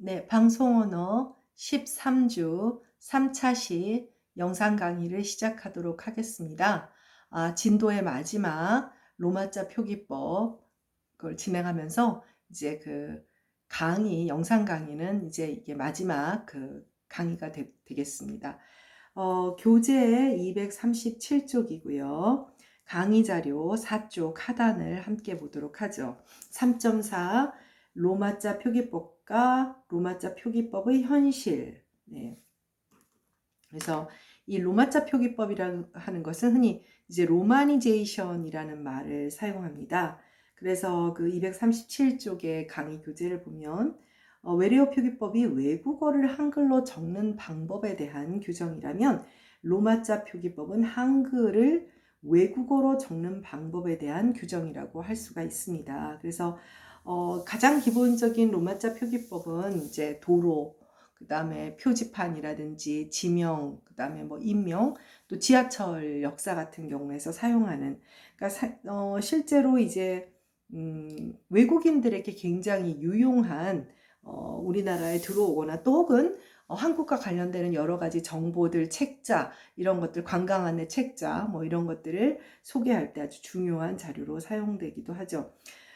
네, 방송 언어 13주 3차 시 영상 강의를 시작하도록 하겠습니다. 진도의 마지막 로마자 표기법 그걸 진행하면서 이제 영상 강의는 이제 이게 마지막 강의가 되겠습니다. 교재 237쪽이고요. 강의 자료 4쪽 하단을 함께 보도록 하죠. 3.4 로마자 표기법과 로마자 표기법의 현실. 네. 그래서 이 로마자 표기법이라고 하는 것은 흔히 이제 로마니제이션이라는 말을 사용합니다. 그래서 그 237쪽의 강의 교재를 보면 외래어 표기법이 외국어를 한글로 적는 방법에 대한 규정이라면 로마자 표기법은 한글을 외국어로 적는 방법에 대한 규정이라고 할 수가 있습니다. 그래서 가장 기본적인 로마자 표기법은 이제 도로, 그 다음에 표지판이라든지 지명, 그 다음에 뭐 인명, 또 지하철 역사 같은 경우에서 사용하는, 그러니까 실제로 이제 외국인들에게 굉장히 유용한 우리나라에 들어오거나 또 혹은 한국과 관련되는 여러 가지 정보들, 책자, 이런 것들, 관광 안내 책자, 뭐 이런 것들을 소개할 때 아주 중요한 자료로 사용되기도 하죠.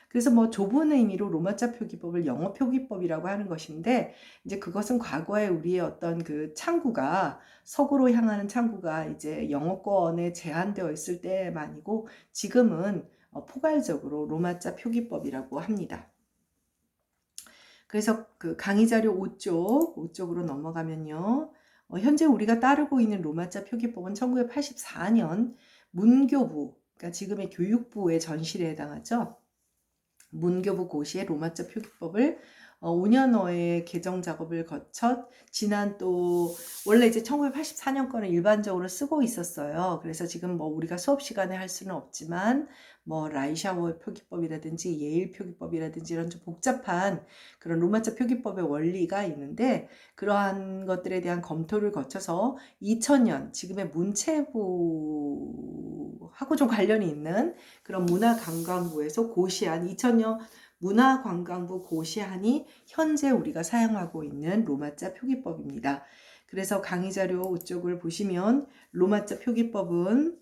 그래서 뭐 좁은 의미로 로마자 표기법을 영어 표기법이라고 하는 것인데, 이제 그것은 과거에 우리의 어떤 그 창구가, 서구로 향하는 창구가 이제 영어권에 제한되어 있을 때만이고, 지금은 포괄적으로 로마자 표기법이라고 합니다. 그래서 그 강의 자료 5쪽으로 넘어가면요. 현재 우리가 따르고 있는 로마자 표기법은 1984년 문교부, 그러니까 지금의 교육부의 전실에 해당하죠. 문교부 고시의 로마자 표기법을 5년어의 개정 작업을 거쳐 지난 또 원래 이제 1984년 거는 일반적으로 쓰고 있었어요. 그래서 지금 뭐 우리가 수업 시간에 할 수는 없지만 뭐 라이샤워 표기법이라든지 예일 표기법이라든지 이런 좀 복잡한 그런 로마자 표기법의 원리가 있는데, 그러한 것들에 대한 검토를 거쳐서 2000년 지금의 문체부하고 좀 관련이 있는 그런 문화관광부에서 고시한 2000년 문화관광부 고시안이 현재 우리가 사용하고 있는 로마자 표기법입니다. 그래서 강의 자료 이쪽을 보시면 로마자 표기법은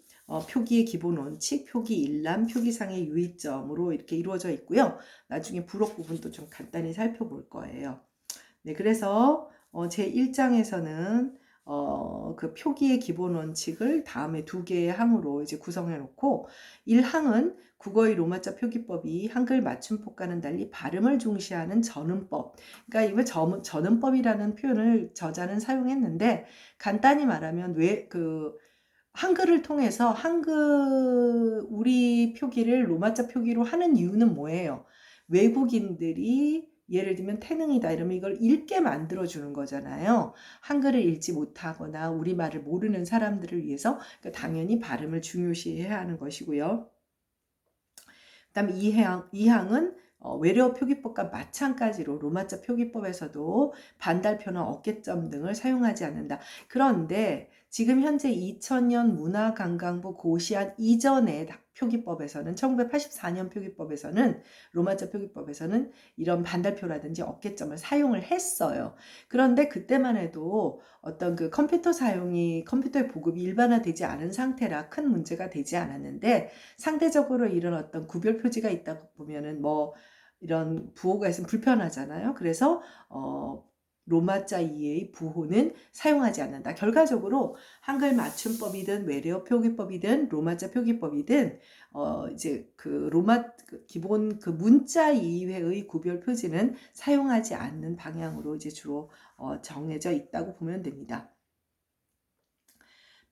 표기의 기본 원칙, 표기 일람, 표기상의 유의점으로 이렇게 이루어져 있고요. 나중에 부록 부분도 좀 간단히 살펴볼 거예요. 네, 그래서 제 1장에서는 그 표기의 기본 원칙을 다음에 두 개의 항으로 이제 구성해 놓고, 1항은 국어의 로마자 표기법이 한글 맞춤법과는 달리 발음을 중시하는 전음법. 그러니까 이거 전음법이라는 표현을 저자는 사용했는데, 간단히 말하면 한글을 통해서 우리 표기를 로마자 표기로 하는 이유는 뭐예요? 외국인들이 예를 들면 태능이다 이러면 이걸 읽게 만들어주는 거잖아요. 한글을 읽지 못하거나 우리말을 모르는 사람들을 위해서, 그러니까 당연히 발음을 중요시해야 하는 것이고요. 그 다음 2항은 외래어 표기법과 마찬가지로 로마자 표기법에서도 반달표나 어깨점 등을 사용하지 않는다. 그런데 지금 현재 2000년 문화관광부 고시안 이전의 표기법에서는 1984년 표기법에서는 로마자 표기법에서는 이런 반달표라든지 어깨점을 사용을 했어요. 그런데 그때만 해도 어떤 그 컴퓨터의 보급이 일반화되지 않은 상태라 큰 문제가 되지 않았는데, 상대적으로 이런 어떤 구별 표지가 있다 보면은 뭐 이런 부호가 있으면 불편하잖아요. 그래서 로마자 이의 부호는 사용하지 않는다. 결과적으로 한글 맞춤법이든 외래어 표기법이든 로마자 표기법이든 이제 기본 문자 이외의 구별 표지는 사용하지 않는 방향으로 이제 주로 정해져 있다고 보면 됩니다.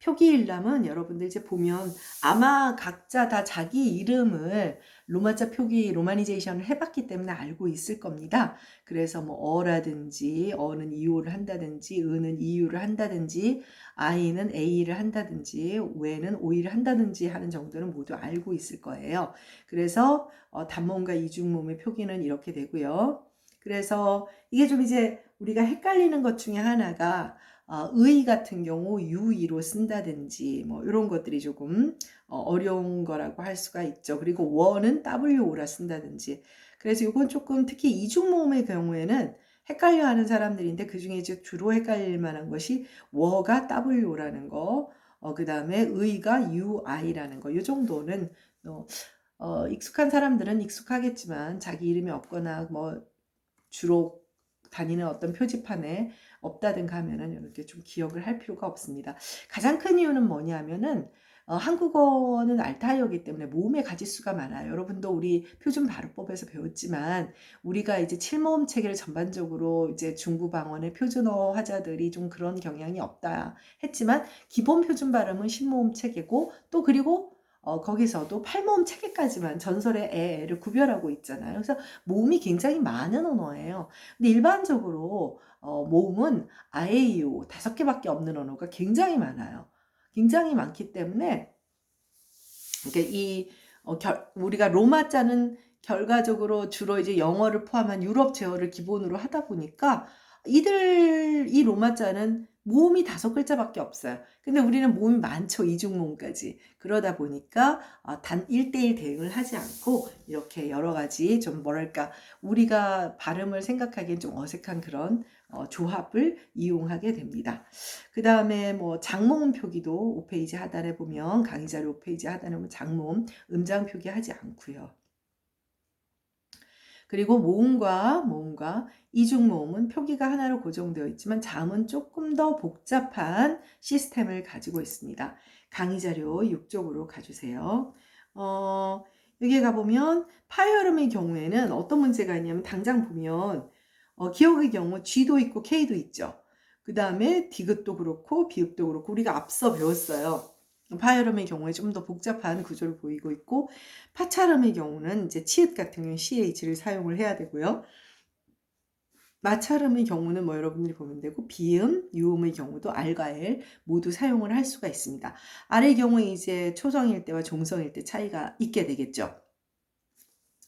표기 일람은 여러분들 이제 보면 아마 각자 다 자기 이름을 로마자 표기 로마니제이션을 해봤기 때문에 알고 있을 겁니다. 그래서 뭐 어라든지 어는 이오를 한다든지 은은 이유를 한다든지 아이는 A를 한다든지 외는 오이를 한다든지 하는 정도는 모두 알고 있을 거예요. 그래서 단모음과 이중모음의 표기는 이렇게 되고요. 그래서 이게 좀 이제 우리가 헷갈리는 것 중에 하나가 의 같은 경우 유의로 쓴다든지 뭐 이런 것들이 조금 어려운 거라고 할 수가 있죠. 그리고 워는 WO라 쓴다든지. 그래서 이건 조금 특히 이중모음의 경우에는 헷갈려하는 사람들인데 그 중에 이제 주로 헷갈릴 만한 것이 워가 W라는 거, 그 다음에 의가 UI라는 거, 이 정도는 익숙한 사람들은 익숙하겠지만 자기 이름이 없거나 뭐 주로 다니는 어떤 표지판에 없다든가 하면은 이렇게 좀 기억을 할 필요가 없습니다. 가장 큰 이유는 뭐냐면은 한국어는 알타이어이기 때문에 모음의 가지수가 많아요. 여러분도 우리 표준 발음법에서 배웠지만 우리가 이제 7모음 체계를 전반적으로 이제 중부 방언의 표준어 화자들이 좀 그런 경향이 없다 했지만 기본 표준 발음은 10모음 체계고 또 그리고 거기서도 8모음 체계까지만 전설의 애를 구별하고 있잖아요. 그래서 모음이 굉장히 많은 언어예요. 근데 일반적으로 모음은 아에이오 5개밖에 없는 언어가 굉장히 많아요. 굉장히 많기 때문에 그러니까 우리가 로마자는 결과적으로 주로 이제 영어를 포함한 유럽 제어를 기본으로 하다 보니까 이 로마자는 모음이 5글자밖에 없어요. 근데 우리는 모음이 많죠. 이중모음까지. 그러다 보니까 단 1대1 대응을 하지 않고 이렇게 여러 가지 좀 뭐랄까 우리가 발음을 생각하기엔 좀 어색한 그런 조합을 이용하게 됩니다. 그 다음에 뭐 장모음 표기도 5페이지 하단에 보면 강의 자료 5페이지 하단에 보면 장모음 음장 표기하지 않고요. 그리고 모음과 이중모음은 표기가 하나로 고정되어 있지만 자음은 조금 더 복잡한 시스템을 가지고 있습니다. 강의 자료 6쪽으로 가주세요. 여기에 가보면 파이어름의 경우에는 어떤 문제가 있냐면 당장 보면 기억의 경우 G도 있고 K도 있죠. 그 다음에 디귿도 그렇고 비읍도 그렇고 우리가 앞서 배웠어요. 파이어름의 경우에 좀 더 복잡한 구조를 보이고 있고 파차름의 경우는 이제 치읓 같은 경우는 CH를 사용을 해야 되고요. 마차름의 경우는 뭐 여러분들이 보면 되고 비음, 유음의 경우도 R과 L 모두 사용을 할 수가 있습니다. R의 경우에 이제 초성일 때와 종성일 때 차이가 있게 되겠죠.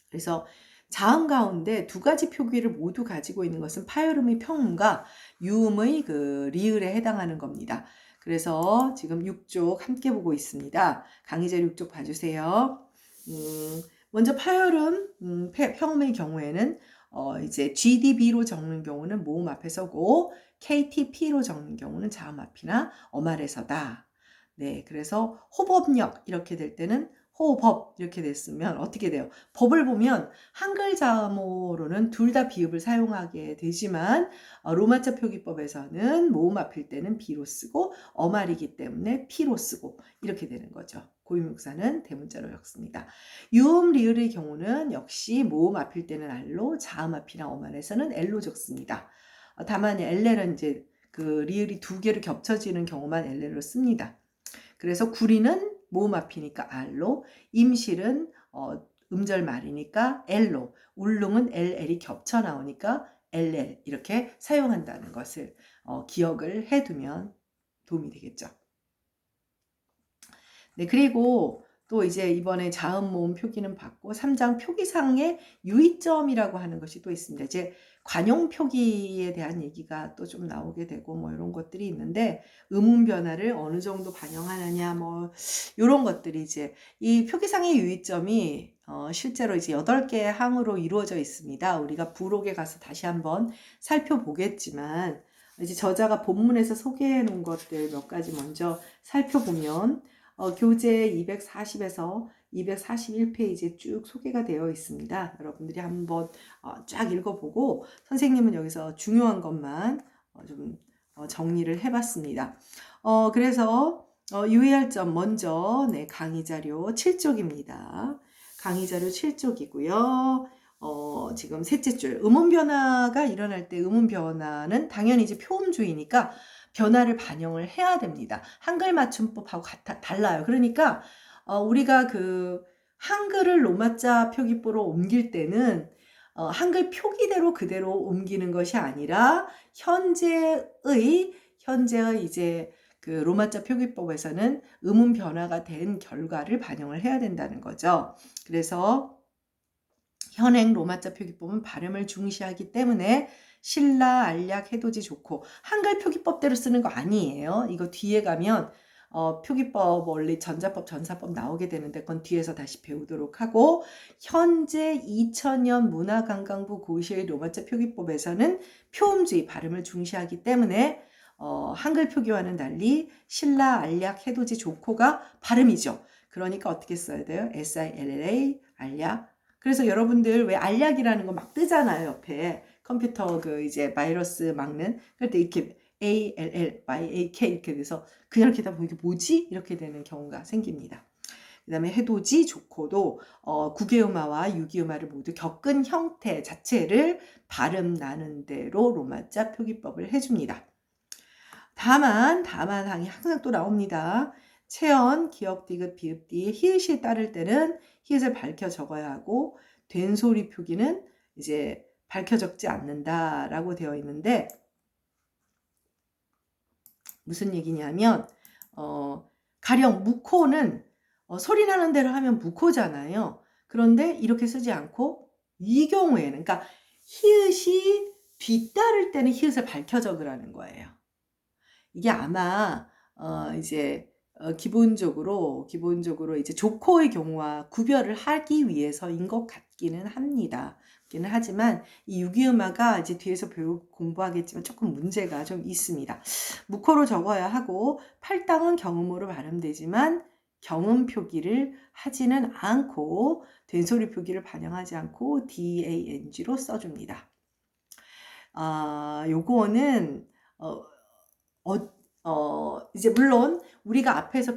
그래서 자음 가운데 두 가지 표기를 모두 가지고 있는 것은 파열음의 평음과 유음의 그 리을에 해당하는 겁니다. 그래서 지금 6쪽 함께 보고 있습니다. 강의자료 6쪽 봐주세요. 먼저 파열음 평음의 경우에는 이제 GDB로 적는 경우는 모음 앞에 서고 KTP로 적는 경우는 자음 앞이나 엄 아래 서다. 네, 그래서 호법역 이렇게 될 때는 호법 이렇게 됐으면 어떻게 돼요? 법을 보면 한글 자음어로는 둘 다 비읍을 사용하게 되지만 로마자 표기법에서는 모음 앞일 때는 비로 쓰고 어말이기 때문에 피로 쓰고 이렇게 되는 거죠. 고유명사는 대문자로 적습니다. 유음 리을의 경우는 역시 모음 앞일 때는 R로 자음 앞이나 어말에서는 L로 적습니다. 다만 LL은 이제 그 리을이 두 개로 겹쳐지는 경우만 LL로 씁니다. 그래서 구리는 모음 앞이니까 R로, 임실은 음절 말이니까 L로, 울릉은 LL이 겹쳐 나오니까 LL 이렇게 사용한다는 것을 기억을 해두면 도움이 되겠죠. 네, 그리고 또 이제 이번에 자음 모음 표기는 받고 3장 표기상의 유의점이라고 하는 것이 또 있습니다. 이제 관용 표기에 대한 얘기가 또 좀 나오게 되고 뭐 이런 것들이 있는데 음운 변화를 어느 정도 반영하느냐 뭐 이런 것들이 이제 이 표기상의 유의점이 실제로 이제 8개의 항으로 이루어져 있습니다. 우리가 부록에 가서 다시 한번 살펴보겠지만 이제 저자가 본문에서 소개해 놓은 것들 몇 가지 먼저 살펴보면 교재 240에서 241페이지에 쭉 소개가 되어 있습니다. 여러분들이 한번 쫙 읽어보고 선생님은 여기서 중요한 것만 좀 정리를 해봤습니다. 그래서 유의할 점 먼저 네, 강의 자료 7쪽입니다. 강의 자료 7쪽이고요. 지금 셋째 줄 음운 변화가 일어날 때 음운 변화는 당연히 이제 표음주의니까 변화를 반영을 해야 됩니다. 한글 맞춤법하고 달라요. 그러니까 우리가 그 한글을 로마자 표기법으로 옮길 때는 한글 표기대로 그대로 옮기는 것이 아니라 현재의 이제 그 로마자 표기법에서는 음운 변화가 된 결과를 반영을 해야 된다는 거죠. 그래서 현행 로마자 표기법은 발음을 중시하기 때문에 신라, 알약, 해돋이 좋고 한글 표기법대로 쓰는 거 아니에요. 이거 뒤에 가면 표기법 원리 전자법 전사법 나오게 되는데 그건 뒤에서 다시 배우도록 하고 현재 2000년 문화관광부 고시의 로마자 표기법에서는 표음주의 발음을 중시하기 때문에 한글 표기와는 달리 신라, 알약, 해돋이, 조코가 발음이죠. 그러니까 어떻게 써야 돼요? SILLA, 알약. 그래서 여러분들 왜 알약이라는 거 막 뜨잖아요. 옆에 컴퓨터 그 이제 바이러스 막는 그럴 때 이렇게 ALLYAK 이렇게 돼서 그냥 이렇게 다 보면 이게 뭐지? 이렇게 되는 경우가 생깁니다. 그 다음에 해돋이, 조코도 국외음화와 유기음화를 모두 겪은 형태 자체를 발음 나는 대로 로마자 표기법을 해줍니다. 다만 항이 항상 또 나옵니다. 체언, 기역, 디귿, 비읍, 뒤에 히읗이 따를 때는 히읗을 밝혀 적어야 하고 된소리 표기는 이제 밝혀 적지 않는다라고 되어 있는데 무슨 얘기냐면 가령 무코는 소리 나는 대로 하면 무코잖아요. 그런데 이렇게 쓰지 않고 이 경우에는 그러니까 히읗이 뒤따를 때는 히읗을 밝혀 적으라는 거예요. 이게 아마 이제 기본적으로 이제 조코의 경우와 구별을 하기 위해서인 것 같기는 합니다. 기는 하지만 이 유기음화가 이제 뒤에서 공부하겠지만 조금 문제가 좀 있습니다. 무코로 적어야 하고 팔당은 경음으로 발음되지만 경음 표기를 하지는 않고 된소리 표기를 반영하지 않고 DANG로 써줍니다. 요거는 이제 물론 우리가 앞에서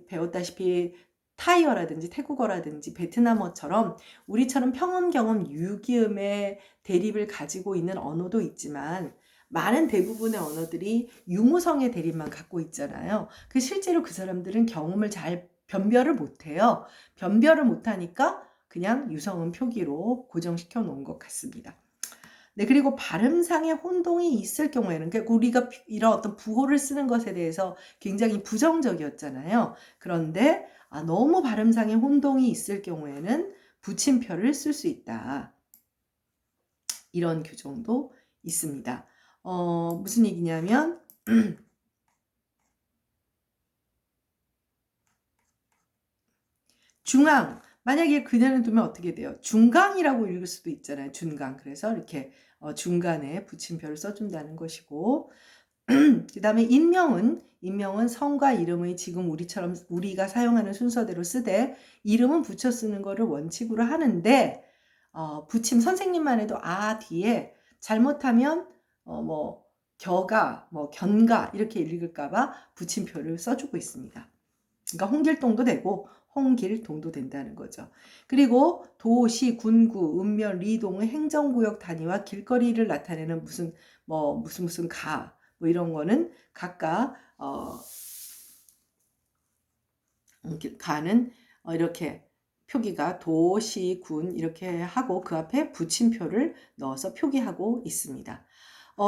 배웠다시피 타이어라든지 태국어라든지 베트남어처럼 우리처럼 평음, 경음, 유기음의 대립을 가지고 있는 언어도 있지만 많은 대부분의 언어들이 유무성의 대립만 갖고 있잖아요. 실제로 그 사람들은 경음을 잘 변별을 못해요. 변별을 못하니까 그냥 유성음 표기로 고정시켜 놓은 것 같습니다. 네, 그리고 발음상의 혼동이 있을 경우에는, 그러니까 우리가 이런 어떤 부호를 쓰는 것에 대해서 굉장히 부정적이었잖아요. 그런데 너무 발음상의 혼동이 있을 경우에는 붙임표를 쓸 수 있다. 이런 규정도 있습니다. 무슨 얘기냐면 중앙, 만약에 그녀는 두면 어떻게 돼요? 중강이라고 읽을 수도 있잖아요. 준강. 그래서 이렇게 중간에 붙임표를 써준다는 것이고 그 다음에 인명은 성과 이름의 지금 우리가 사용하는 순서대로 쓰되 이름은 붙여 쓰는 거를 원칙으로 하는데 붙임 선생님만 해도 뒤에 잘못하면 뭐 겨가 뭐 견가 이렇게 읽을까봐 붙임표를 써주고 있습니다. 그러니까 홍길동도 되고 홍길동도 된다는 거죠. 그리고 도시, 군구, 읍면, 리동의 행정구역 단위와 길거리를 나타내는 무슨 가 뭐 이런 거는 각각 가는 이렇게 표기가 도, 시, 군 이렇게 하고 그 앞에 붙임표를 넣어서 표기하고 있습니다.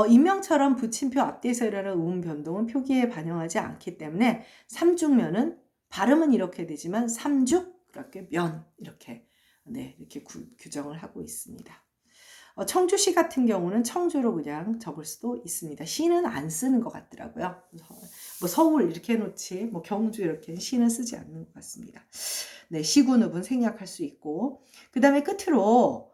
인명처럼 붙임표 앞뒤에서 일어나는 음 변동은 표기에 반영하지 않기 때문에 삼죽면은 발음은 이렇게 되지만 삼죽 그렇게 면 이렇게 이렇게 규정을 하고 있습니다. 청주시 같은 경우는 청주로 그냥 적을 수도 있습니다. 시는 안 쓰는 것 같더라고요. 뭐 서울 이렇게 해놓지 뭐 경주 이렇게 시는 쓰지 않는 것 같습니다. 네, 시군읍은 생략할 수 있고 그 다음에 끝으로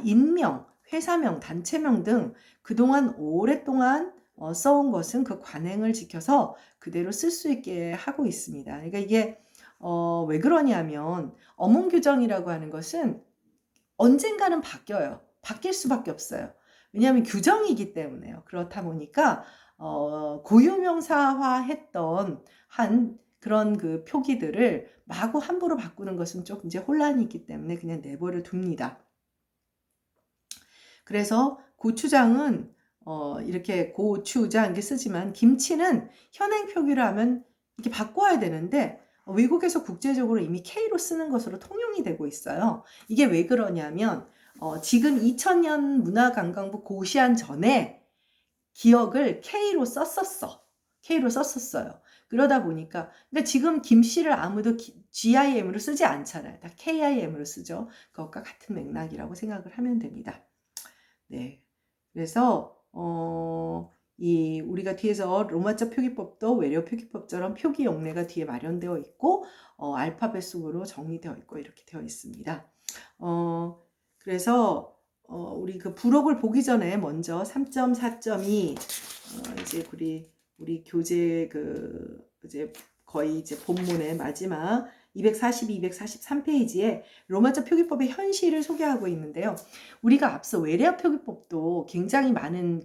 인명, 회사명, 단체명 등 그동안 오랫동안 써온 것은 그 관행을 지켜서 그대로 쓸 수 있게 하고 있습니다. 그러니까 이게 왜 그러냐면 어문규정이라고 하는 것은 언젠가는 바뀌어요. 바뀔 수밖에 없어요. 왜냐하면 규정이기 때문에요. 그렇다 보니까 고유명사화했던 한 그런 그 표기들을 마구 함부로 바꾸는 것은 좀 이제 혼란이 있기 때문에 그냥 내버려 둡니다. 그래서 고추장은 이렇게 고추장 이렇게 쓰지만 김치는 현행 표기로 하면 이렇게 바꿔야 되는데 외국에서 국제적으로 이미 K로 쓰는 것으로 통용이 되고 있어요. 이게 왜 그러냐면 지금 2000년 문화관광부 고시한 전에 기억을 K로 썼었어. K로 썼었어요. 그러다 보니까 그러니까 지금 김씨를 아무도 GIM으로 쓰지 않잖아요. 다 KIM으로 쓰죠. 그것과 같은 맥락이라고 생각을 하면 됩니다. 네. 그래서 우리가 뒤에서 로마자 표기법도 외래어 표기법처럼 표기 용례가 뒤에 마련되어 있고 알파벳 속으로 정리되어 있고 이렇게 되어 있습니다. 그래서 우리 그 부록을 보기 전에 먼저 3.4.2 이제 우리 교재 이제 거의 이제 본문의 마지막 242, 243페이지에 로마자 표기법의 현실을 소개하고 있는데요. 우리가 앞서 외래어 표기법도 굉장히 많은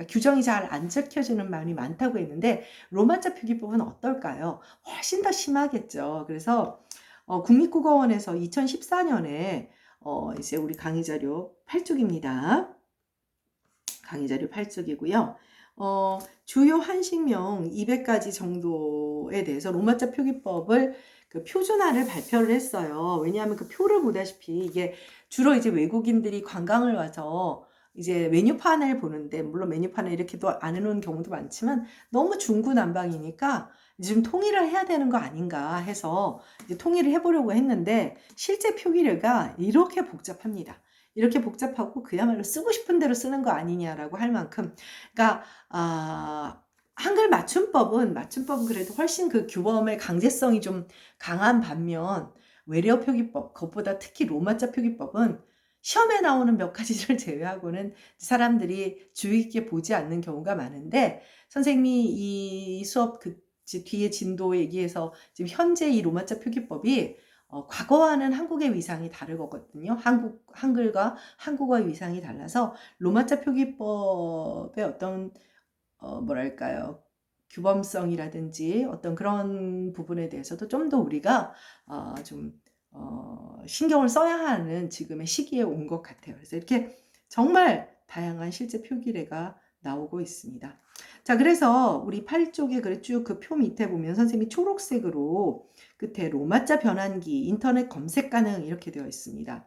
규정이 잘 안 지켜지는 말이 많다고 했는데 로마자 표기법은 어떨까요? 훨씬 더 심하겠죠. 그래서 국립국어원에서 2014년에 이제 우리 강의 자료 8쪽입니다. 강의 자료 8쪽이고요. 주요 한식명 200가지 정도에 대해서 로마자 표기법을 표준화를 발표를 했어요. 왜냐하면 그 표를 보다시피 이게 주로 이제 외국인들이 관광을 와서 이제 메뉴판을 보는데, 물론 메뉴판을 이렇게도 안 해놓은 경우도 많지만 너무 중구난방이니까 좀 통일을 해야 되는 거 아닌가 해서 이제 통일을 해보려고 했는데 실제 표기류가 이렇게 복잡합니다. 이렇게 복잡하고 그야말로 쓰고 싶은 대로 쓰는 거 아니냐라고 할 만큼, 그러니까 한글 맞춤법은 그래도 훨씬 그 규범의 강제성이 좀 강한 반면 외래어 표기법, 그것보다 특히 로마자 표기법은 시험에 나오는 몇 가지를 제외하고는 사람들이 주의 깊게 보지 않는 경우가 많은데, 선생님이 이 수업 뒤에 진도 얘기해서 지금 현재 이 로마자 표기법이 과거와는 한국의 위상이 다르거든요. 한글과 한국어의 위상이 달라서 로마자 표기법의 어떤 뭐랄까요, 규범성이라든지 어떤 그런 부분에 대해서도 좀 더 우리가 신경을 써야 하는 지금의 시기에 온 것 같아요. 그래서 이렇게 정말 다양한 실제 표기례가 나오고 있습니다. 자, 그래서 우리 8쪽에 쭉 그 표 밑에 보면 선생님이 초록색으로 끝에 로마자 변환기, 인터넷 검색 가능 이렇게 되어 있습니다.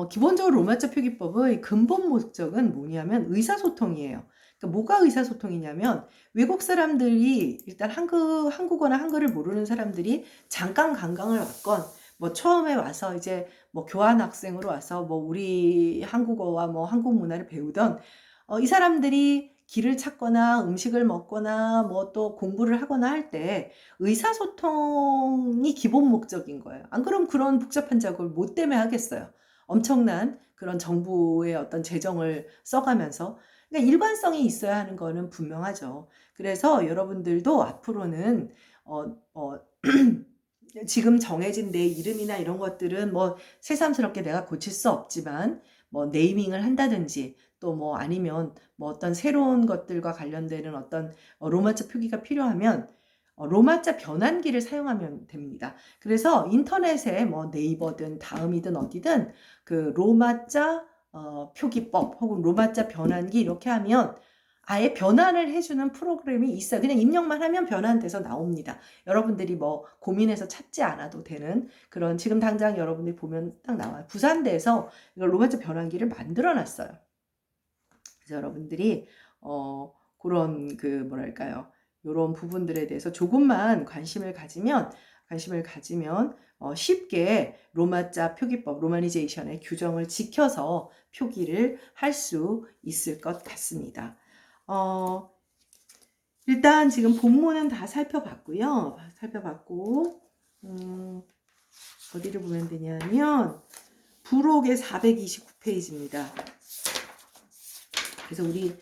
기본적으로 로마자 표기법의 근본 목적은 뭐냐면 의사소통이에요. 그러니까 뭐가 의사소통이냐면 외국 사람들이 일단 한국어나 한글을 모르는 사람들이 잠깐 관광을 왔건 뭐 처음에 와서 이제 뭐 교환학생으로 와서 뭐 우리 한국어와 뭐 한국 문화를 배우던 이 사람들이 길을 찾거나 음식을 먹거나 뭐 또 공부를 하거나 할 때 의사소통이 기본 목적인 거예요. 안 그럼 그런 복잡한 작업을 뭐 때문에 하겠어요. 엄청난 그런 정부의 어떤 재정을 써가면서, 그러니까 일관성이 있어야 하는 거는 분명하죠. 그래서 여러분들도 앞으로는 지금 정해진 내 이름이나 이런 것들은 뭐 새삼스럽게 내가 고칠 수 없지만 뭐 네이밍을 한다든지 또 뭐 아니면 뭐 어떤 새로운 것들과 관련되는 어떤 로마자 표기가 필요하면 로마자 변환기를 사용하면 됩니다. 그래서 인터넷에 뭐 네이버든 다음이든 어디든 그 로마자 표기법 혹은 로마자 변환기 이렇게 하면 아예 변환을 해주는 프로그램이 있어요. 그냥 입력만 하면 변환돼서 나옵니다. 여러분들이 뭐 고민해서 찾지 않아도 되는 그런, 지금 당장 여러분들이 보면 딱 나와요. 부산대에서 이걸 로마자 변환기를 만들어 놨어요. 그래서 여러분들이 그런 뭐랄까요, 이런 부분들에 대해서 조금만 관심을 가지면 쉽게 로마자 표기법, 로마니제이션의 규정을 지켜서 표기를 할 수 있을 것 같습니다. 일단 지금 본문은 다 살펴봤고요. 어디를 보면 되냐면 부록의 429페이지입니다. 그래서 우리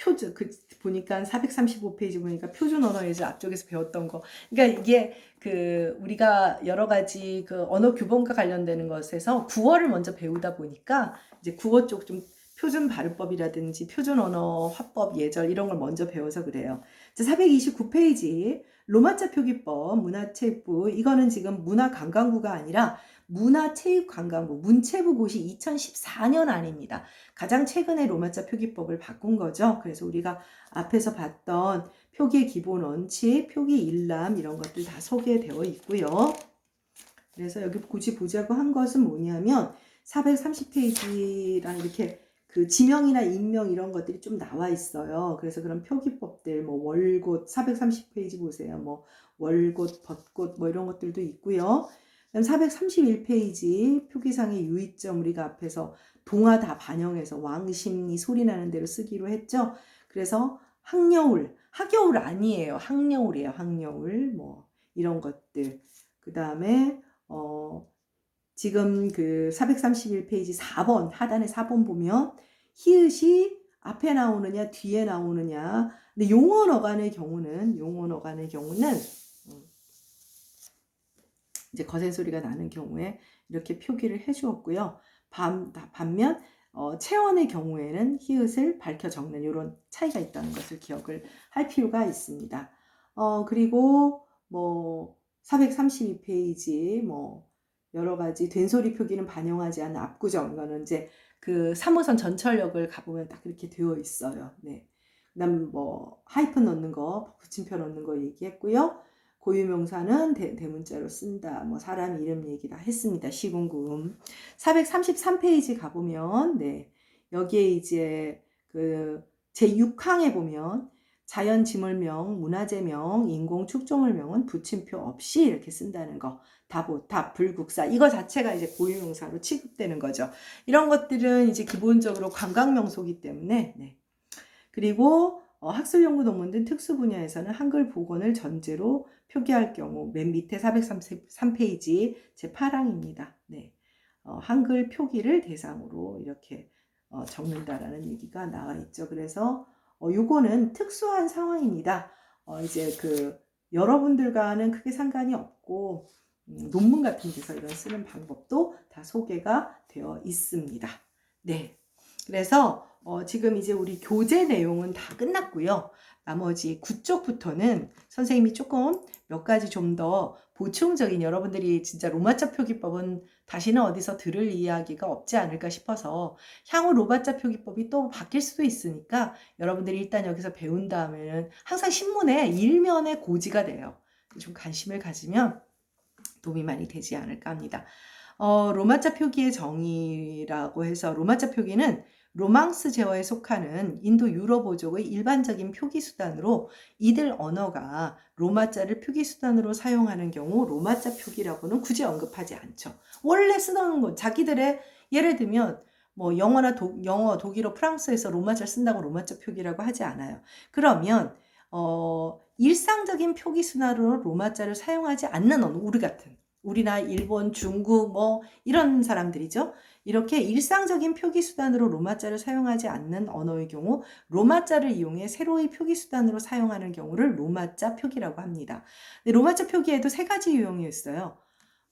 표준 보니까 435페이지 보니까 표준 언어에서 앞쪽에서 배웠던 거. 그러니까 이게 우리가 여러 가지 언어 규범과 관련되는 것에서 구어를 먼저 배우다 보니까 이제 구어 쪽 좀 표준 발음법이라든지 표준 언어 화법 예절 이런 걸 먼저 배워서 그래요. 429페이지 로마자 표기법 문화체육부, 이거는 지금 문화관광부가 아니라 문화체육관광부 문체부고시 2014년 안입니다. 가장 최근에 로마자 표기법을 바꾼 거죠. 그래서 우리가 앞에서 봤던 표기의 기본 원칙, 표기 일람 이런 것들 다 소개되어 있고요. 그래서 여기 굳이 보자고 한 것은 뭐냐면 430페이지랑 이렇게 지명이나 인명 이런 것들이 좀 나와 있어요. 그래서 그런 표기법들, 뭐 월곶 430페이지 보세요. 뭐 월곶, 벚꽃 뭐 이런 것들도 있고요. 그다음 431페이지 표기상의 유의점 우리가 앞에서 동화 다 반영해서 왕심리 소리 나는 대로 쓰기로 했죠. 그래서 학여울, 학여울 아니에요. 학여울이에요. 학여울 뭐 이런 것들. 그 다음에 지금 그 431페이지 4번 하단에 4번 보면 히읗이 앞에 나오느냐 뒤에 나오느냐. 근데 용언 어간의 경우는 이제 거센 소리가 나는 경우에 이렇게 표기를 해주었고요. 반면 체언의 경우에는 히읗을 밝혀 적는 이런 차이가 있다는 것을 기억을 할 필요가 있습니다. 그리고 뭐 432페이지 뭐 여러 가지 된소리 표기는 반영하지 않은 압구정, 이거는 이제 그 3호선 전철역을 가보면 딱 이렇게 되어 있어요. 네. 그다음 뭐 하이픈 넣는 거, 붙임표 넣는 거 얘기했고요. 고유명사는 대문자로 쓴다. 뭐 사람 이름 얘기 다 했습니다. 시군구음. 433페이지 가보면 네. 여기에 이제 그 제6항에 보면 자연 지물명, 문화재명, 인공 축조물명은 붙임표 없이 이렇게 쓴다는 거. 답, 불국사. 이거 자체가 이제 고유명사로 취급되는 거죠. 이런 것들은 이제 기본적으로 관광명소이기 때문에 네. 그리고 학술연구 논문 등 특수 분야에서는 한글 복원을 전제로 표기할 경우 맨 밑에 433페이지 제8항입니다. 네. 한글 표기를 대상으로 이렇게 적는다라는 얘기가 나와 있죠. 그래서 요거는 특수한 상황입니다. 이제 그 여러분들과는 크게 상관이 없고 논문 같은 데서 이런 쓰는 방법도 다 소개가 되어 있습니다. 네. 그래서 지금 이제 우리 교재 내용은 다 끝났고요. 나머지 9쪽부터는 선생님이 조금 몇 가지 좀 더 보충적인, 여러분들이 진짜 로마자 표기법은 다시는 어디서 들을 이야기가 없지 않을까 싶어서 향후 로마자 표기법이 또 바뀔 수도 있으니까 여러분들이 일단 여기서 배운 다음에는 항상 신문에 일면에 고지가 돼요. 좀 관심을 가지면 도움이 많이 되지 않을까 합니다. 로마자 표기의 정의라고 해서 로마자 표기는 로망스 제어에 속하는 인도 유럽어족의 일반적인 표기 수단으로 이들 언어가 로마자를 표기 수단으로 사용하는 경우 로마자 표기라고는 굳이 언급하지 않죠. 원래 쓰던 거 자기들의 예를 들면 뭐 영어, 독일어, 프랑스에서 로마자를 쓴다고 로마자 표기라고 하지 않아요. 그러면 일상적인 표기 수단으로 로마자를 사용하지 않는 언어, 우리나 일본, 중국 뭐 이런 사람들이죠. 이렇게 일상적인 표기 수단으로 로마자를 사용하지 않는 언어의 경우 로마자를 이용해 새로의 표기 수단으로 사용하는 경우를 로마자 표기라고 합니다. 로마자 표기에도 세 가지 유형이 있어요.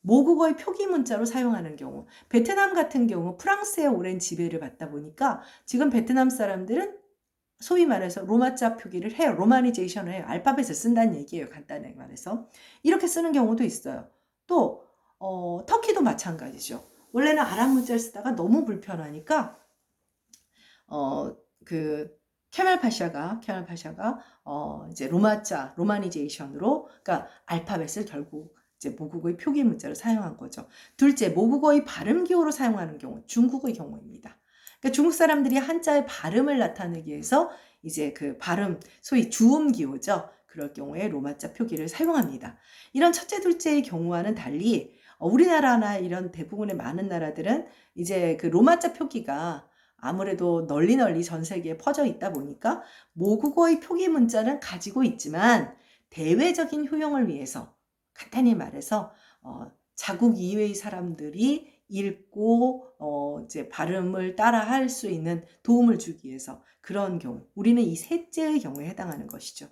모국어의 표기 문자로 사용하는 경우, 베트남 같은 경우 프랑스의 오랜 지배를 받다 보니까 지금 베트남 사람들은 소위 말해서 로마자 표기를 해요. 로마니제이션을 해요. 알파벳을 쓴다는 얘기예요. 간단하게 말해서. 이렇게 쓰는 경우도 있어요. 또 터키도 마찬가지죠. 원래는 아랍 문자를 쓰다가 너무 불편하니까 그 케말 파샤가 이제 로마니제이션으로, 그러니까 알파벳을 결국 이제 모국어의 표기 문자로 사용한 거죠. 둘째, 모국어의 발음 기호로 사용하는 경우, 중국의 경우입니다. 그러니까 중국 사람들이 한자의 발음을 나타내기 위해서 이제 그 발음, 소위 주음 기호죠. 그럴 경우에 로마자 표기를 사용합니다. 이런 첫째, 둘째의 경우와는 달리 우리나라나 이런 대부분의 많은 나라들은 이제 그 로마자 표기가 아무래도 널리 전 세계에 퍼져 있다 보니까 모국어의 표기 문자는 가지고 있지만 대외적인 효용을 위해서, 간단히 말해서 자국 이외의 사람들이 읽고 이제 발음을 따라 할 수 있는 도움을 주기 위해서 그런 경우, 우리는 이 셋째의 경우에 해당하는 것이죠.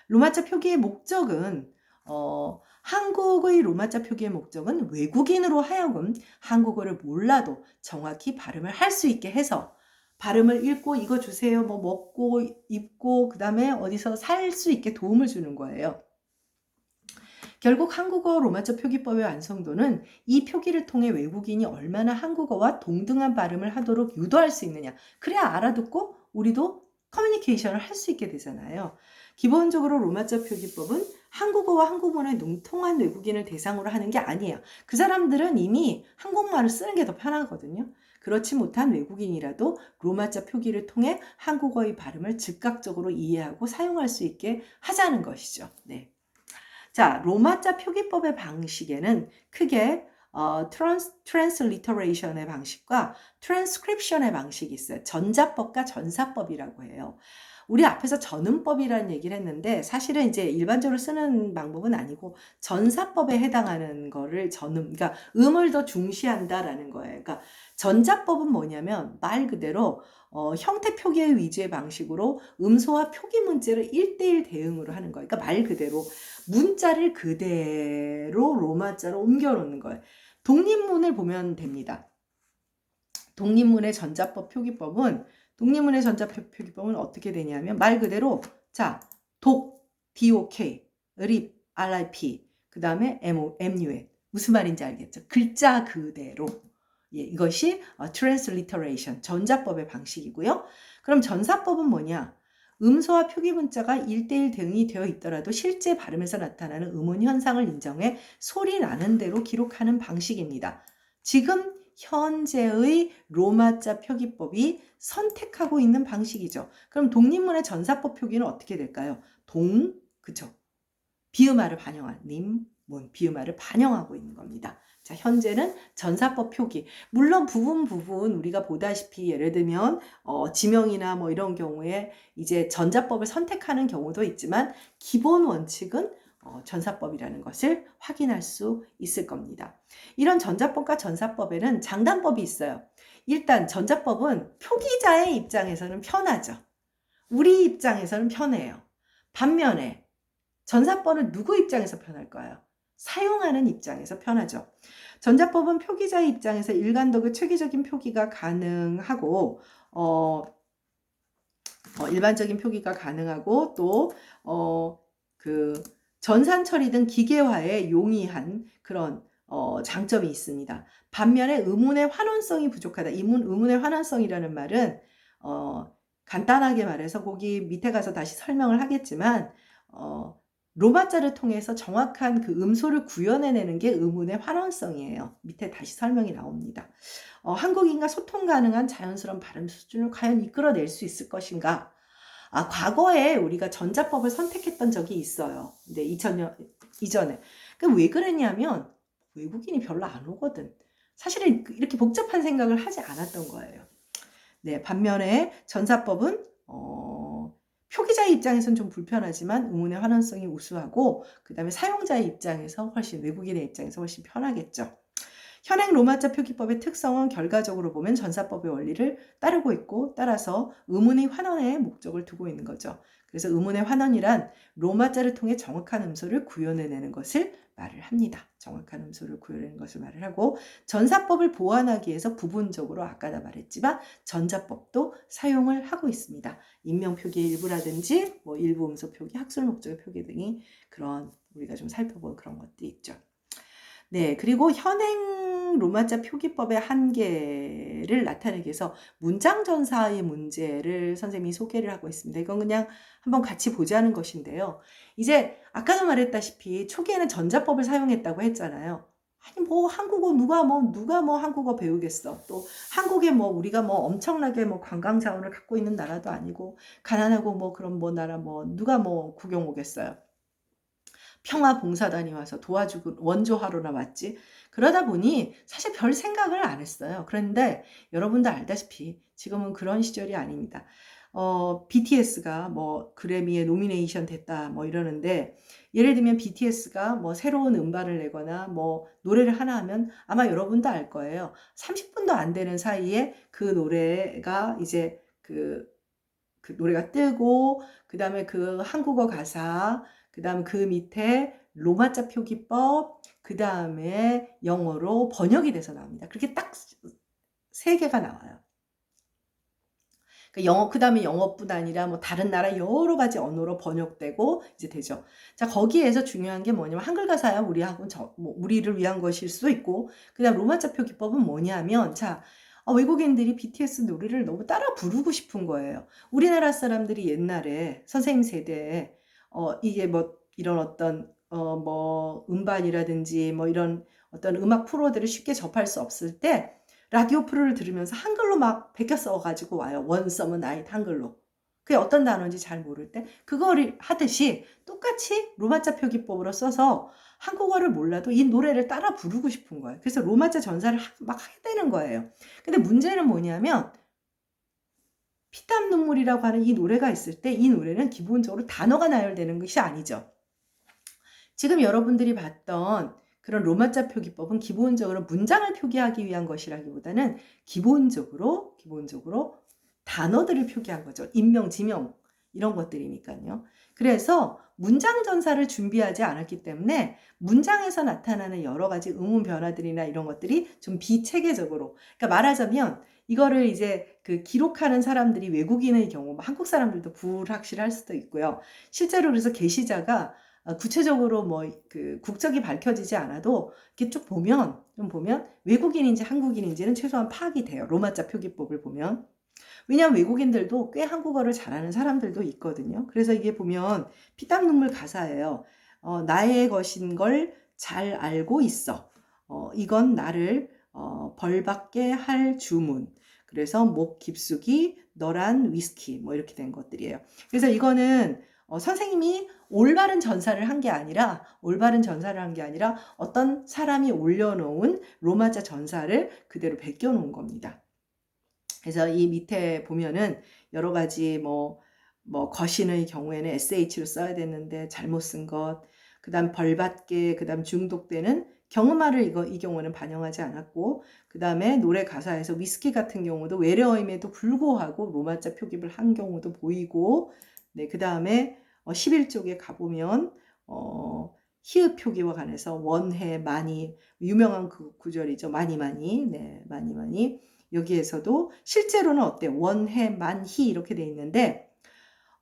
로마자 표기의 목적은 한국의 로마자 표기의 목적은 외국인으로 하여금 한국어를 몰라도 정확히 발음을 할 수 있게 해서 발음을 읽고 이거 주세요, 뭐 먹고 입고 그 다음에 어디서 살 수 있게 도움을 주는 거예요. 결국 한국어 로마자 표기법의 완성도는 이 표기를 통해 외국인이 얼마나 한국어와 동등한 발음을 하도록 유도할 수 있느냐. 그래야 알아듣고 우리도 커뮤니케이션을 할 수 있게 되잖아요. 기본적으로 로마자 표기법은 한국어와 한국문에 능통한 외국인을 대상으로 하는 게 아니에요. 그 사람들은 이미 한국말을 쓰는 게 더 편하거든요. 그렇지 못한 외국인이라도 로마자 표기를 통해 한국어의 발음을 즉각적으로 이해하고 사용할 수 있게 하자는 것이죠. 네. 자, 로마자 표기법의 방식에는 크게 트랜스리터레이션의 방식과 트랜스크립션의 방식이 있어요. 전자법과 전사법이라고 해요. 우리 앞에서 전음법이라는 얘기를 했는데 사실은 이제 일반적으로 쓰는 방법은 아니고 전사법에 해당하는 거를 그러니까 음을 더 중시한다라는 거예요. 그러니까 전자법은 뭐냐면 말 그대로 형태 표기의 위주의 방식으로 음소와 표기 문제를 1대1 대응으로 하는 거예요. 그러니까 말 그대로 문자를 그대로 로마자로 옮겨 놓는 거예요. 독립문을 보면 됩니다. 독립문의 전자법 표기법은 어떻게 되냐면 말 그대로 자, DOK, RIP, RIP, 그 다음에 MUN 무슨 말인지 알겠죠? 글자 그대로 예, 이것이 트랜스리터레이션 전자법의 방식이고요. 그럼 전사법은 뭐냐? 음소와 표기 문자가 1대1 대응이 되어 있더라도 실제 발음에서 나타나는 음운 현상을 인정해 소리 나는 대로 기록하는 방식입니다. 지금 현재의 로마자 표기법이 선택하고 있는 방식이죠. 그럼 독립문의 전사법 표기는 어떻게 될까요? 그쵸? 비음화를 반영한 문, 비음화를 반영하고 있는 겁니다. 자, 현재는 전사법 표기. 물론 부분 우리가 보다시피 예를 들면 지명이나 뭐 이런 경우에 이제 전자법을 선택하는 경우도 있지만 기본 원칙은 전사법이라는 것을 확인할 수 있을 겁니다. 이런 전자법과 전사법에는 장단법이 있어요. 일단 전자법은 표기자의 입장에서는 편하죠. 우리 입장에서는 편해요. 반면에 전사법은 누구 입장에서 편할까요? 사용하는 입장에서 편하죠. 전자법은 표기자의 입장에서 일관되고 체계적인 표기가 가능하고 일반적인 표기가 가능하고 또 전산 처리 등 기계화에 용이한 그런 장점이 있습니다. 반면에 음운의 환원성이 부족하다. 음운의 환원성이라는 말은 간단하게 말해서 거기 밑에 가서 다시 설명을 하겠지만 로마자를 통해서 정확한 그 음소를 구현해내는 게 음운의 환원성이에요. 밑에 다시 설명이 나옵니다. 한국인과 소통 가능한 자연스러운 발음 수준을 과연 이끌어낼 수 있을 것인가? 과거에 우리가 전자법을 선택했던 적이 있어요. 근데 2000년 이전에. 왜 그랬냐면 외국인이 별로 안 오거든. 사실은 이렇게 복잡한 생각을 하지 않았던 거예요. 네, 반면에 전사법은 표기자의 입장에서는 좀 불편하지만 음운의 환원성이 우수하고 그 다음에 사용자의 입장에서 외국인의 입장에서 훨씬 편하겠죠. 현행 로마자 표기법의 특성은 결과적으로 보면 전사법의 원리를 따르고 있고 따라서 음운의 환원에 목적을 두고 있는 거죠. 그래서 음운의 환원이란 로마자를 통해 정확한 음소를 구현해내는 것을 말을 합니다. 정확한 음소를 구현하는 것을 말을 하고 전사법을 보완하기 위해서 부분적으로 아까도 말했지만 전자법도 사용을 하고 있습니다. 인명표기의 일부라든지 뭐 일부 음소 표기, 학술 목적의 표기 등이 그런 우리가 좀 살펴본 그런 것들이 있죠. 네, 그리고 현행 로마자 표기법의 한계를 나타내기 위해서 문장 전사의 문제를 선생님이 소개를 하고 있습니다. 이건 그냥 한번 같이 보자는 것인데요. 이제 아까도 말했다시피 초기에는 전자법을 사용했다고 했잖아요. 아니 뭐 한국어 누가 뭐 한국어 배우겠어. 또 한국에 뭐 우리가 뭐 엄청나게 뭐 관광 자원을 갖고 있는 나라도 아니고 가난하고 뭐 그런 뭐 나라 뭐 누가 뭐 구경 오겠어요. 평화봉사단이 와서 도와주고 원조하러나 왔지. 그러다 보니 사실 별 생각을 안 했어요. 그런데 여러분도 알다시피 지금은 그런 시절이 아닙니다. BTS가 뭐 그래미에 노미네이션 됐다 뭐 이러는데 예를 들면 BTS가 뭐 새로운 음반을 내거나 뭐 노래를 하나 하면 아마 여러분도 알 거예요. 30분도 안 되는 사이에 그 노래가 이제 그 노래가 뜨고 그 다음에 그 한국어 가사 그 다음 그 밑에 로마자 표기법 그 다음에 영어로 번역이 돼서 나옵니다. 그렇게 딱 3개가 나와요. 그 다음에 영어뿐 아니라 뭐 다른 나라 여러 가지 언어로 번역되고 이제 되죠. 자, 거기에서 중요한 게 뭐냐면 한글 가사야 우리를 위한 것일 수도 있고 그 다음 로마자 표기법은 뭐냐면 자, 외국인들이 BTS 노래를 너무 따라 부르고 싶은 거예요. 우리나라 사람들이 옛날에 선생님 세대에 이게 뭐 이런 어떤 뭐 음반이라든지 뭐 이런 어떤 음악 프로들을 쉽게 접할 수 없을 때 라디오 프로를 들으면서 한글로 막 베껴 써가지고 와요. One Summer Night 한글로. 그게 어떤 단어인지 잘 모를 때 그거를 하듯이 똑같이 로마자 표기법으로 써서 한국어를 몰라도 이 노래를 따라 부르고 싶은 거예요. 그래서 로마자 전사를 막 하게 되는 거예요. 근데 문제는 뭐냐면 피땀 눈물이라고 하는 이 노래가 있을 때 이 노래는 기본적으로 단어가 나열되는 것이 아니죠. 지금 여러분들이 봤던 그런 로마자 표기법은 기본적으로 문장을 표기하기 위한 것이라기보다는 기본적으로 단어들을 표기한 거죠. 인명, 지명 이런 것들이니까요. 그래서 문장 전사를 준비하지 않았기 때문에 문장에서 나타나는 여러 가지 의문 변화들이나 이런 것들이 좀 비체계적으로, 그러니까 말하자면 이거를 이제 그 기록하는 사람들이 외국인의 경우, 한국 사람들도 불확실할 수도 있고요. 실제로 그래서 게시자가 구체적으로 뭐 그 국적이 밝혀지지 않아도 이렇게 쭉 보면 외국인인지 한국인인지는 최소한 파악이 돼요. 로마자 표기법을 보면. 왜냐하면 외국인들도 꽤 한국어를 잘하는 사람들도 있거든요. 그래서 이게 보면 피땀 눈물 가사예요. 나의 것인 걸 잘 알고 있어. 이건 나를 벌받게 할 주문. 그래서 목 깊숙이 너란 위스키 뭐 이렇게 된 것들이에요. 그래서 이거는 선생님이 올바른 전사를 한 게 아니라 어떤 사람이 올려놓은 로마자 전사를 그대로 베껴놓은 겁니다. 그래서 이 밑에 보면은 여러 가지 뭐 거신의 경우에는 SH로 써야 되는데 잘못 쓴 것, 그 다음 벌받게, 그 다음 중독되는 경음화를 이 경우는 반영하지 않았고, 그 다음에 노래 가사에서 위스키 같은 경우도 외래어임에도 불구하고 로마자 표기를 한 경우도 보이고, 네, 그 다음에 11쪽에 가보면 히읗 표기와 관해서 원해, 많이, 유명한 그 구절이죠. 많이, 네, 많이. 여기에서도 실제로는 어때요? 원해, 만히 이렇게 돼 있는데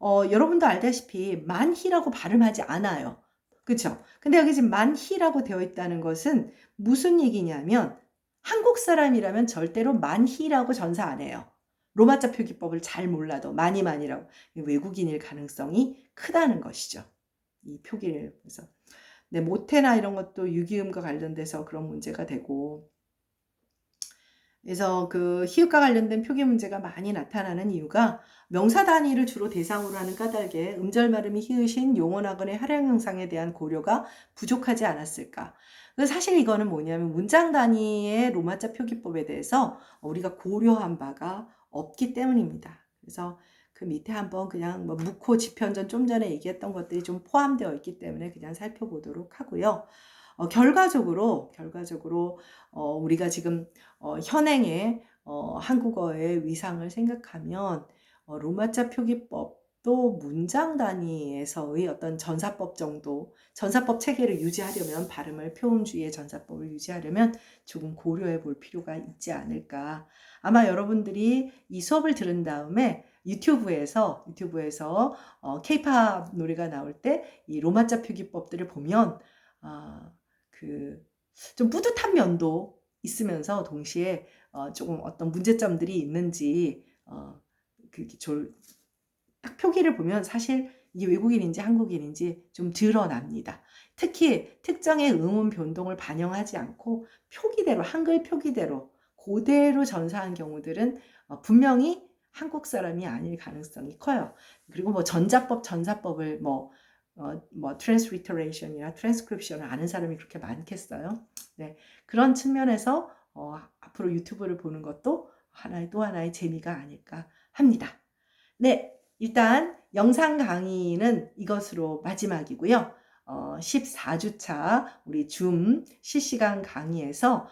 여러분도 알다시피 만히라고 발음하지 않아요. 그렇죠? 근데 여기 지금 만히라고 되어 있다는 것은 무슨 얘기냐면 한국 사람이라면 절대로 만히라고 전사 안 해요. 로마자 표기법을 잘 몰라도 많이라고. 외국인일 가능성이 크다는 것이죠. 이 표기를. 그래서 네, 모태나 이런 것도 유기음과 관련돼서 그런 문제가 되고, 그래서 그 히읗과 관련된 표기 문제가 많이 나타나는 이유가 명사 단위를 주로 대상으로 하는 까닭에 음절 발음이 히읗인 용언학원의 활용 형상에 대한 고려가 부족하지 않았을까. 사실 이거는 뭐냐면 문장 단위의 로마자 표기법에 대해서 우리가 고려한 바가 없기 때문입니다. 그래서 그 밑에 한번 그냥 뭐 묵호 지편전 좀 전에 얘기했던 것들이 좀 포함되어 있기 때문에 그냥 살펴보도록 하고요. 결과적으로 우리가 지금 현행의 한국어의 위상을 생각하면 로마자 표기법도 문장 단위에서의 어떤 전사법 정도, 전사법 체계를 유지하려면, 발음을 표음주의의 전사법을 유지하려면 조금 고려해 볼 필요가 있지 않을까. 아마 여러분들이 이 수업을 들은 다음에 유튜브에서 K-팝 노래가 나올 때 이 로마자 표기법들을 보면 좀 뿌듯한 면도 있으면서 동시에 조금 어떤 문제점들이 있는지 딱 표기를 보면 사실 이게 외국인인지 한국인인지 좀 드러납니다. 특히 특정의 음운 변동을 반영하지 않고 표기대로, 한글 표기대로 그대로 전사한 경우들은 분명히 한국 사람이 아닐 가능성이 커요. 그리고 뭐 전사법을 트랜스리터레이션이나 트랜스크립션을 아는 사람이 그렇게 많겠어요. 네, 그런 측면에서 앞으로 유튜브를 보는 것도 또 하나의 재미가 아닐까 합니다. 네, 일단 영상 강의는 이것으로 마지막이고요. 14주차 우리 줌 실시간 강의에서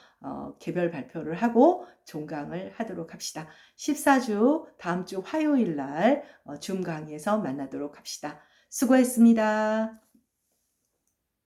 개별 발표를 하고 종강을 하도록 합시다. 14주 다음 주 화요일 날 줌 강의에서 만나도록 합시다. 수고했습니다.